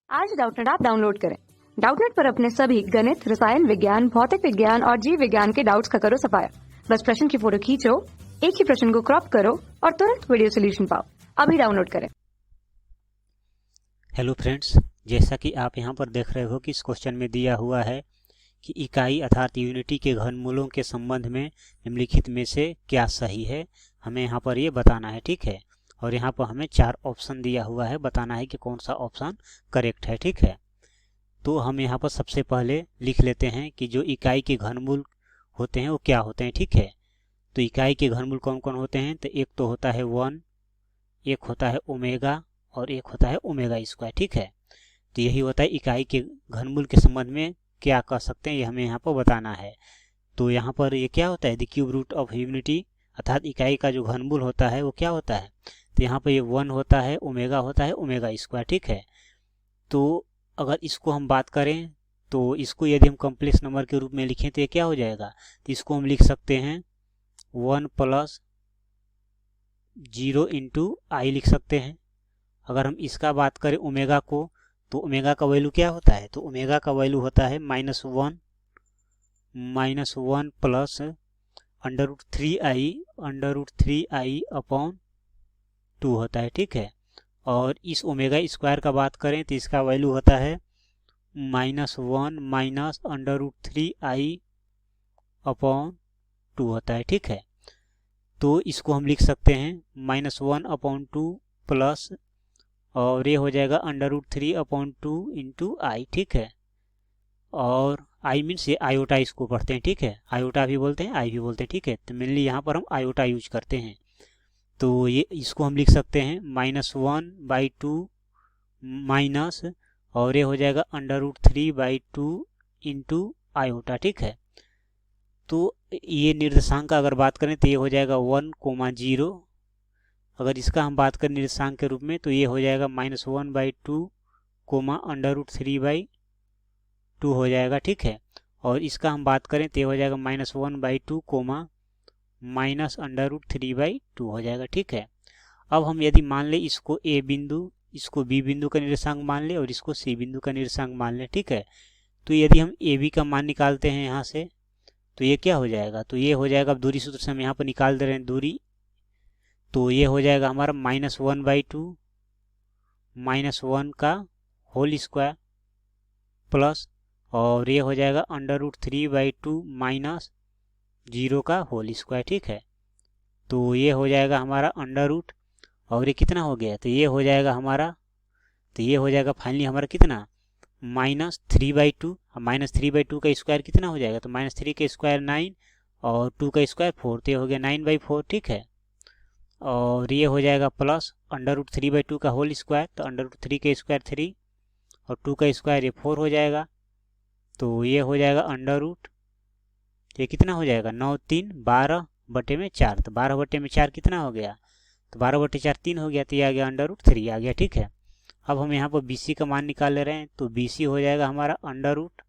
आज Doubtnut app download करें। Doubtnut पर अपने सभी गणित, रसायन विज्ञान, भौतिक विज्ञान और जीव विज्ञान के डाउट्स का करो सफाया। बस प्रश्न की फोटो खींचो, एक ही प्रश्न को क्रॉप करो और तुरंत वीडियो सोल्यूशन पाओ। अभी डाउनलोड करें। हेलो फ्रेंड्स, जैसा कि आप यहाँ पर देख रहे हो कि इस क्वेश्चन में दिया हुआ है कि इकाई अर्थात यूनिटी के घनमूलों के संबंध में निम्नलिखित में से क्या सही है, हमें यहाँ पर ये बताना है। ठीक है, और यहाँ पर हमें 4 ऑप्शन दिया हुआ है, बताना है कि कौन सा ऑप्शन करेक्ट है। ठीक है, तो हम यहाँ पर सबसे पहले लिख लेते हैं कि जो इकाई के घनमूल होते हैं वो क्या होते हैं। ठीक है, तो इकाई के घनमूल कौन कौन होते हैं, तो एक तो होता है 1, एक होता है ओमेगा और एक होता है ओमेगा स्क्वायर। ठीक है, तो यही होता है इकाई के घनमूल के संबंध में क्या कह सकते हैं, ये हमें यहाँ पर बताना है। तो यहाँ पर ये क्या होता है, the cube root of unity अर्थात इकाई का जो घनमूल होता है वो क्या होता है, तो यहाँ पर ये 1 होता है, ओमेगा होता है, ओमेगा स्क्वायर। ठीक है, तो अगर इसको हम बात करें तो इसको यदि हम कॉम्प्लेक्स नंबर के रूप में लिखें तो ये क्या हो जाएगा, तो इसको हम लिख सकते हैं 1 + 0 × i लिख सकते हैं। अगर हम इसका बात करें ओमेगा को, तो ओमेगा का वैल्यू क्या होता है, तो ओमेगा का वैल्यू होता है -1 प्लस √3i/2 होता है। ठीक है, और इस ओमेगा स्क्वायर का बात करें तो इसका वैल्यू होता है -1 -√3i/2 होता है। ठीक है, तो इसको हम लिख सकते हैं -1/2 प्लस और ये हो जाएगा √3/2 × i। ठीक है, और i मीन्स ये आयोटा इसको पढ़ते हैं। ठीक है, आयोटा भी बोलते हैं, आई भी बोलते हैं। ठीक है, तो मेनली यहाँ पर हम आयोटा यूज करते हैं, तो ये इसको हम लिख सकते हैं -1/2 माइनस और ये हो जाएगा √3/2 × आयोटा। ठीक है, तो ये निर्देशांक का अगर बात करें तो ये हो जाएगा 1,0। अगर इसका हम बात करें निर्देशांक के रूप में तो ये हो जाएगा -1/2 √3/2 हो जाएगा। ठीक है, और इसका हम बात करें तो ये हो जाएगा -1/2 -√3/2 हो जाएगा। ठीक है, अब हम यदि मान ले इसको ए बिंदु, इसको बी बिंदु का निर्देशांक मान ले और इसको सी बिंदु का निर्देशांक मान ले। ठीक है, तो यदि हम ए बी का मान निकालते हैं यहाँ से तो ये क्या हो जाएगा, तो ये हो जाएगा, अब दूरी सूत्र से हम यहाँ पर निकाल दे रहे हैं दूरी, तो ये हो जाएगा हमारा -1/2 -1 का होल स्क्वायर प्लस और ये हो जाएगा √3/2 -0 का होल स्क्वायर। ठीक है, तो ये हो जाएगा हमारा अंडर रूट और ये कितना हो गया, तो ये हो जाएगा हमारा, तो ये हो जाएगा फाइनली हमारा कितना -3/2। -3/2 का स्क्वायर कितना हो जाएगा, तो -3 का स्क्वायर 9 और 2 का स्क्वायर 4, तो ये हो गया 9/4। ठीक है, और ये हो जाएगा प्लस √3/2 का होल स्क्वायर, तो √3 का स्क्वायर 3 और 2 का स्क्वायर ये 4 हो जाएगा, तो ये हो जाएगा अंडर रूट, ये कितना हो जाएगा 9 3 12/4, तो 12/4 कितना हो गया, तो 12/4 3 हो गया, तो ये आ गया √3 आ गया। ठीक है, अब हम यहाँ पर BC का मान निकाल ले रहे हैं, तो BC हो जाएगा हमारा अंडर रूट,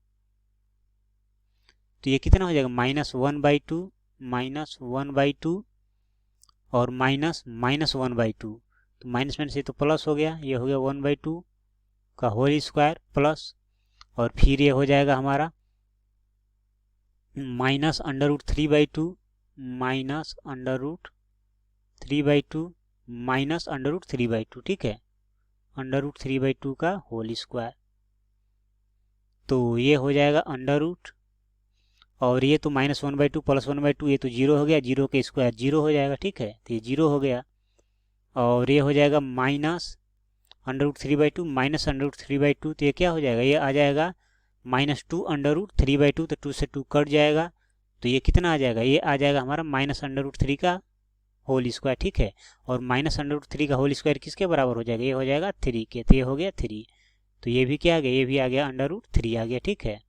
तो ये कितना हो जाएगा -1/2 और -1/2, तो माइनस में से तो प्लस हो गया, ये हो गया 1/2 का होल स्क्वायर प्लस और फिर ये हो जाएगा हमारा -√3/2 -√3/2 ठीक है, √3/2 का होल स्क्वायर, तो ये हो जाएगा अंडर रूट और ये तो -1/2 + 1/2 ये तो 0 हो गया, 0 के स्क्वायर 0 हो जाएगा। ठीक है, तो ये 0 हो गया और ये हो जाएगा -√3/2 -√3/2, तो ये क्या हो जाएगा, ये आ जाएगा -2 √3/2, तो 2 से 2 कट जाएगा, तो ये कितना आ जाएगा, ये आ जाएगा हमारा -√3 का होल स्क्वायर। ठीक है, और -√3 का होल स्क्वायर किसके बराबर हो जाएगा, ये हो जाएगा 3 के, तो ये हो गया 3, तो ये भी क्या आ गया, ये भी आ गया √3 आ गया। ठीक है,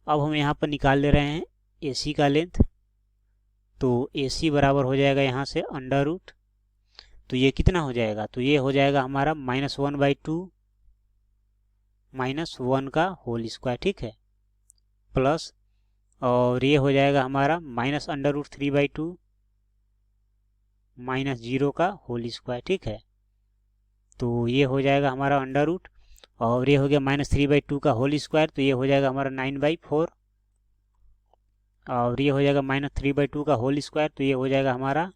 अब हम यहाँ पर निकाल ले रहे हैं AC का लेंथ, तो AC बराबर हो जाएगा यहाँ से अंडर रूट, तो ये कितना हो जाएगा, तो ये हो जाएगा हमारा -1/2 -1 का होल स्क्वायर। ठीक है, प्लस और ये हो जाएगा हमारा -√3/2 -0 का होल स्क्वायर। ठीक है, तो ये हो जाएगा हमारा अंडर रूट और ये हो गया -3/2 का होल स्क्वायर, तो ये हो जाएगा हमारा 9/4। और ये हो जाएगा -3/2 का होल स्क्वायर, तो ये हो जाएगा हमारा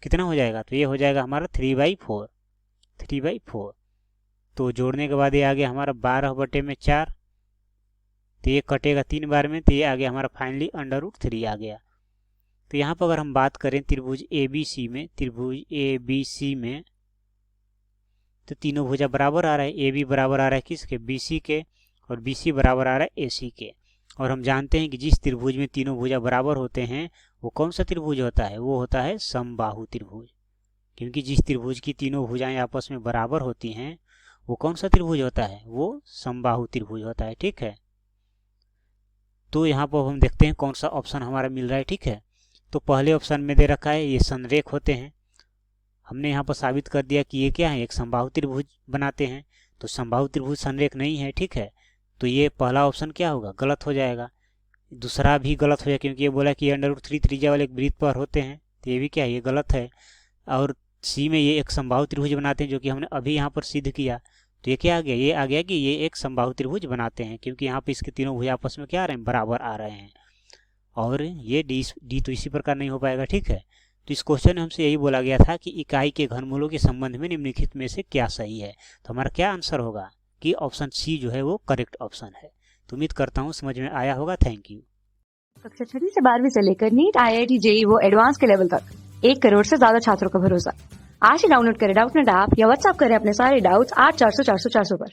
कितना हो जाएगा, तो ये हो जाएगा हमारा 3/4। तो जोड़ने के बाद ये आ गया हमारा 12/4, तो ये कटेगा 3 बार में, तो ये आ गया हमारा फाइनली √3 आ गया। तो यहाँ पर अगर हम बात करें त्रिभुज ABC में, तो तीनों भुजा बराबर आ रहा है। AB बराबर आ रहा है किसके, BC के, और BC बराबर आ रहा है AC के। और हम जानते हैं कि जिस त्रिभुज में तीनों भुजा बराबर होते हैं वो कौन सा त्रिभुज होता है, वो होता है समबाहु त्रिभुज। क्योंकि जिस त्रिभुज की तीनों भुजाएं आपस में बराबर होती हैं वो कौन सा त्रिभुज होता है, वो समबाहु त्रिभुज होता है। ठीक है, तो यहाँ पर हम देखते हैं कौन सा ऑप्शन हमारा मिल रहा है। ठीक है, तो पहले ऑप्शन में दे रखा है ये संरेख होते हैं। हमने यहाँ पर साबित कर दिया कि ये क्या है, एक समबाहु त्रिभुज बनाते हैं। तो समबाहु त्रिभुज संरेख नहीं है। ठीक है, तो ये पहला ऑप्शन क्या होगा, गलत हो जाएगा। दूसरा भी गलत हो जाएगा क्योंकि ये बोला कि √3 त्रिज्या वाले एक वृत्त पर होते हैं, तो ये भी क्या है, ये गलत है। और सी में ये एक समबाहु त्रिभुज बनाते हैं, जो कि हमने अभी यहाँ पर सिद्ध किया। तो ये क्या आ गया, ये आ गया कि ये एक समबाहु त्रिभुज बनाते हैं, क्योंकि यहाँ पे इसके तीनों भुजा आपस में क्या आ रहे हैं, बराबर आ रहे हैं। और ये डी तो इसी प्रकार नहीं हो पाएगा। ठीक है, तो इस क्वेश्चन में हमसे यही बोला गया था कि इकाई के घनमूलों के संबंध में निम्नलिखित में से क्या सही है। तो हमारा क्या आंसर होगा कि ऑप्शन सी जो है वो करेक्ट ऑप्शन है। तो उम्मीद करता हूँ समझ में आया होगा। Thank you. कक्षा 6 से 12वीं से लेकर नीट, IIT, JEE वो एडवांस के लेवल तक 1 करोड़ से ज्यादा छात्रों का भरोसा। आज ही डाउनलोड करें डाउटनेट ऐप या व्हाट्सएप करें अपने सारे डाउट्स 8400 400 400 पर।